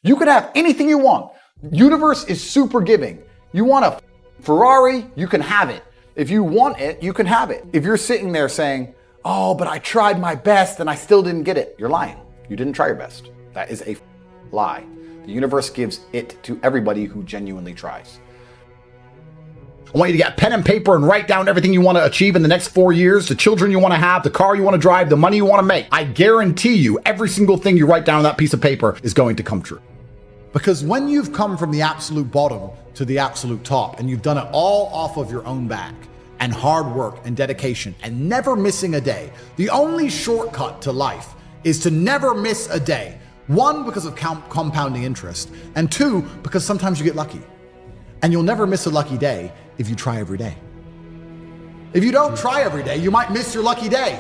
You can have anything you want. Universe is super giving. You want a Ferrari, you can have it. If you want it, you can have it. If you're sitting there saying, oh, but I tried my best and I still didn't get it, you're lying. You didn't try your best. That is a lie. The universe gives it to everybody who genuinely tries. I want you to get pen and paper and write down everything you want to achieve in the next 4 years, the children you want to have, the car you want to drive, the money you want to make. I guarantee you every single thing you write down on that piece of paper is going to come true. Because when you've come from the absolute bottom to the absolute top and you've done it all off of your own back and hard work and dedication and never missing a day, the only shortcut to life is to never miss a day. One, because of compounding interest, and two, because sometimes you get lucky. And you'll never miss a lucky day if you try every day. If you don't try every day, you might miss your lucky day.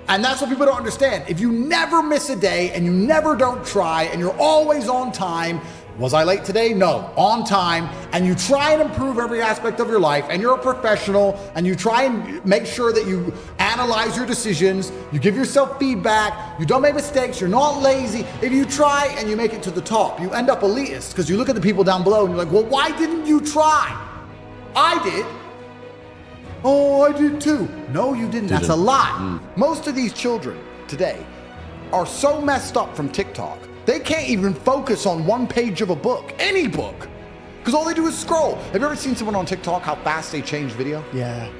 And that's what people don't understand. If you never miss a day and you never don't try and you're always on time, was I late today? No, on time, and you try and improve every aspect of your life and you're a professional and you try and make sure that you analyze your decisions, you give yourself feedback, you don't make mistakes, you're not lazy. If you try and you make it to the top, you end up elitist because you look at the people down below and you're like, well, why didn't you try? I did. Oh, I did too. No, you didn't. That's a lie. Most of these children today are so messed up from TikTok, they can't even focus on one page of a book, any book, because all they do is scroll. Have you ever seen someone on TikTok, how fast they change video? Yeah.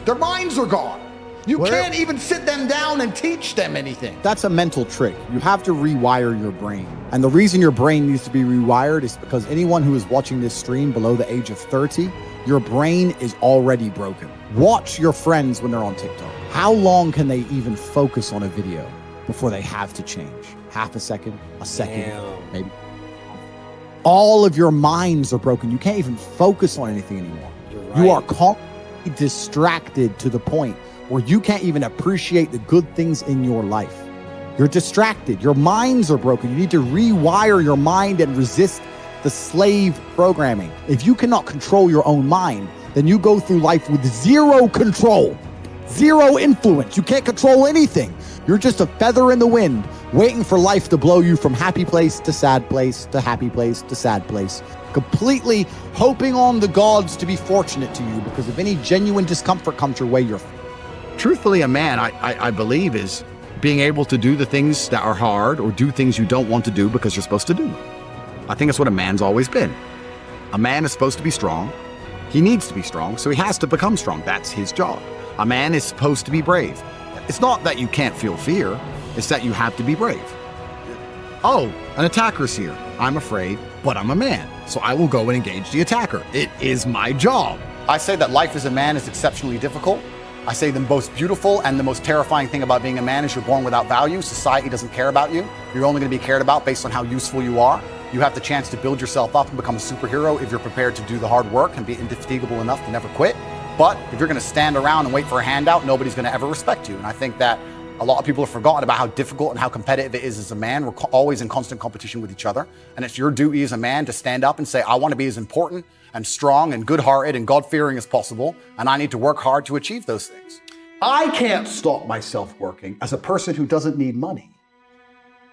Their minds are gone. You can't even sit them down and teach them anything. That's a mental trick. You have to rewire your brain. And the reason your brain needs to be rewired is because anyone who is watching this stream below the age of 30, your brain is already broken. Watch your friends when they're on TikTok. How long can they even focus on a video before they have to change? Half a second, maybe. All of your minds are broken. You can't even focus on anything anymore. Right. You are constantly distracted to the point where you can't even appreciate the good things in your life. You're distracted. Your minds are broken. You need to rewire your mind and resist the slave programming. If you cannot control your own mind, then you go through life with zero control, zero influence. You can't control anything. You're just a feather in the wind, waiting for life to blow you from happy place to sad place to happy place to sad place, completely hoping on the gods to be fortunate to you, because if any genuine discomfort comes your way, you're... Truthfully, a man, I believe, is being able to do the things that are hard or do things you don't want to do because you're supposed to do them. I think that's what a man's always been. A man is supposed to be strong. He needs to be strong, so he has to become strong. That's his job. A man is supposed to be brave. It's not that you can't feel fear, it's that you have to be brave. Oh, an attacker's here. I'm afraid, but I'm a man, so I will go and engage the attacker. It is my job. I say that life as a man is exceptionally difficult. I say the most beautiful and the most terrifying thing about being a man is you're born without value. Society doesn't care about you. You're only going to be cared about based on how useful you are. You have the chance to build yourself up and become a superhero if you're prepared to do the hard work and be indefatigable enough to never quit. But if you're going to stand around and wait for a handout, nobody's going to ever respect you. And I think that a lot of people have forgotten about how difficult and how competitive it is as a man. We're always in constant competition with each other. And it's your duty as a man to stand up and say, I want to be as important and strong and good-hearted and God-fearing as possible. And I need to work hard to achieve those things. I can't stop myself working as a person who doesn't need money.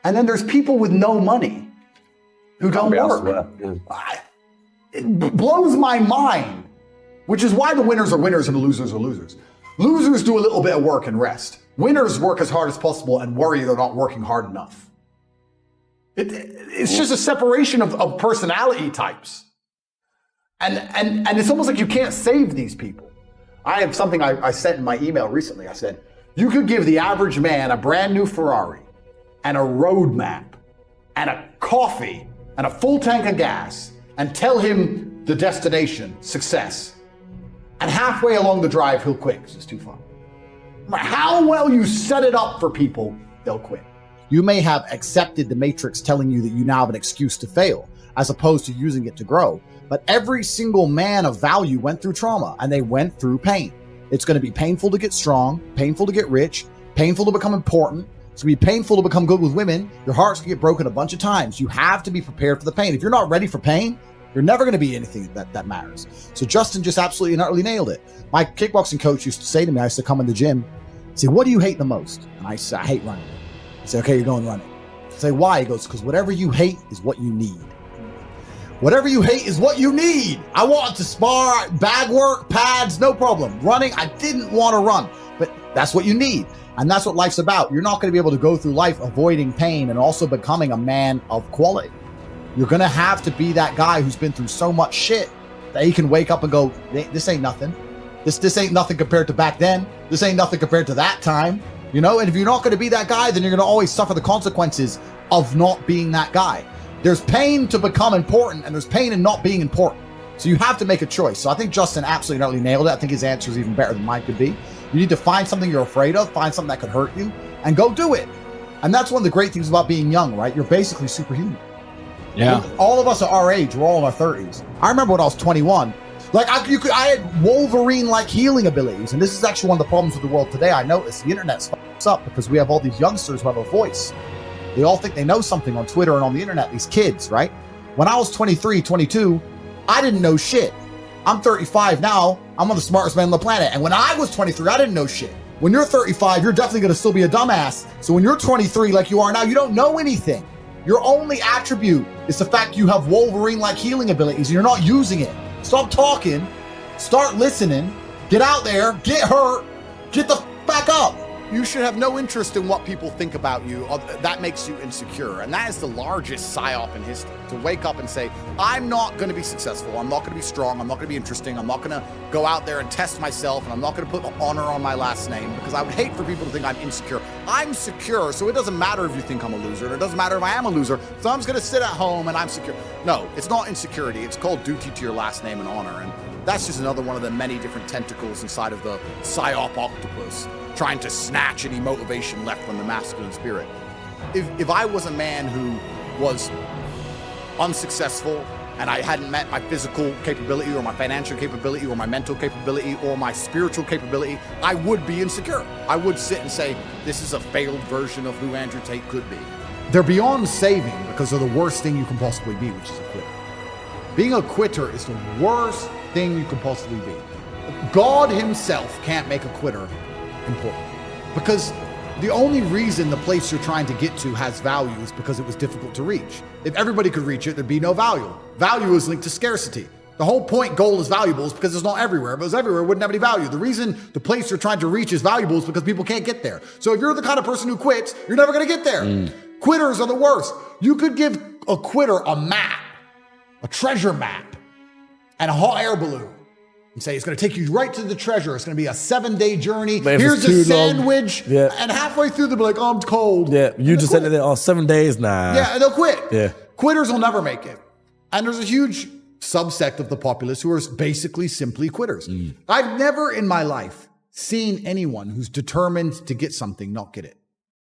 And then there's people with no money who don't work. It blows my mind, which is why the winners are winners and the losers are losers. Losers do a little bit of work and rest. Winners work as hard as possible and worry they're not working hard enough. It's just a separation of personality types. And it's almost like you can't save these people. I have something I sent in my email recently. I said, you could give the average man a brand new Ferrari and a roadmap and a coffee and a full tank of gas and tell him the destination, success. And halfway along the drive, he'll quit because it's too far. No matter how well you set it up for people, they'll quit. You may have accepted the matrix telling you that you now have an excuse to fail, as opposed to using it to grow. But every single man of value went through trauma and they went through pain. It's going to be painful to get strong, painful to get rich, painful to become important. It's going to be painful to become good with women. Your heart's going to get broken a bunch of times. You have to be prepared for the pain. If you're not ready for pain, you're never going to be anything that matters. So Justin just absolutely and utterly nailed it. My kickboxing coach used to say to me, I used to come in the gym, say, what do you hate the most? And I said, I hate running. He said, okay, you're going running. Say, why? He goes, because whatever you hate is what you need. Whatever you hate is what you need. I wanted to spar, bag work, pads, no problem. Running, I didn't want to run, but that's what you need. And that's what life's about. You're not going to be able to go through life avoiding pain and also becoming a man of quality. You're going to have to be that guy who's been through so much shit that he can wake up and go, this ain't nothing. This ain't nothing compared to back then. This ain't nothing compared to that time. You know, and if you're not going to be that guy, then you're going to always suffer the consequences of not being that guy. There's pain to become important, and there's pain in not being important. So you have to make a choice. So I think Justin absolutely nailed it. I think his answer is even better than mine could be. You need to find something you're afraid of, find something that could hurt you, and go do it. And that's one of the great things about being young, right? You're basically superhuman. Yeah. All of us are our age. We're all in our 30s. I remember when I was 21, like I had Wolverine-like healing abilities. And this is actually one of the problems with the world today. I noticed the internet fucks up because we have all these youngsters who have a voice. They all think they know something on Twitter and on the internet, these kids, right? When I was 23, 22, I didn't know shit. I'm 35 now. I'm one of the smartest men on the planet. And when I was 23, I didn't know shit. When you're 35, you're definitely going to still be a dumbass. So when you're 23 like you are now, you don't know anything. Your only attribute is the fact you have Wolverine-like healing abilities and you're not using it. Stop talking, start listening, get out there, get hurt, get the back up. You should have no interest in what people think about you. That makes you insecure. And that is the largest psyop in history. To wake up and say, I'm not going to be successful. I'm not going to be strong. I'm not going to be interesting. I'm not going to go out there and test myself. And I'm not going to put honor on my last name because I would hate for people to think I'm insecure. I'm secure. So it doesn't matter if you think I'm a loser. And it doesn't matter if I am a loser. So I'm just going to sit at home and I'm secure. No, it's not insecurity. It's called duty to your last name and honor. And that's just another one of the many different tentacles inside of the psyop octopus, trying to snatch any motivation left from the masculine spirit. If I was a man who was unsuccessful and I hadn't met my physical capability or my financial capability or my mental capability or my spiritual capability, I would be insecure. I would sit and say, this is a failed version of who Andrew Tate could be. They're beyond saving because they're the worst thing you can possibly be, which is a quitter. Being a quitter is the worst thing you can possibly be. God himself can't make a quitter important. Because the only reason the place you're trying to get to has value is because it was difficult to reach. If everybody could reach it, there'd be no value. Value is linked to scarcity. The whole point goal is valuable is because it's not everywhere. If it was everywhere, it wouldn't have any value. The reason the place you're trying to reach is valuable is because people can't get there. So if you're the kind of person who quits, you're never going to get there. Quitters are the worst. You could give a quitter a map, a treasure map, and a hot air balloon. And say, it's going to take you right to the treasure. It's going to be a 7-day journey. Man, here's a sandwich. Yeah. And halfway through, they'll be like, oh, I'm cold. Yeah, you just said it there, 7 days, nah. Yeah, and they'll quit. Yeah. Quitters will never make it. And there's a huge subsect of the populace who are basically simply quitters. I've never in my life seen anyone who's determined to get something not get it.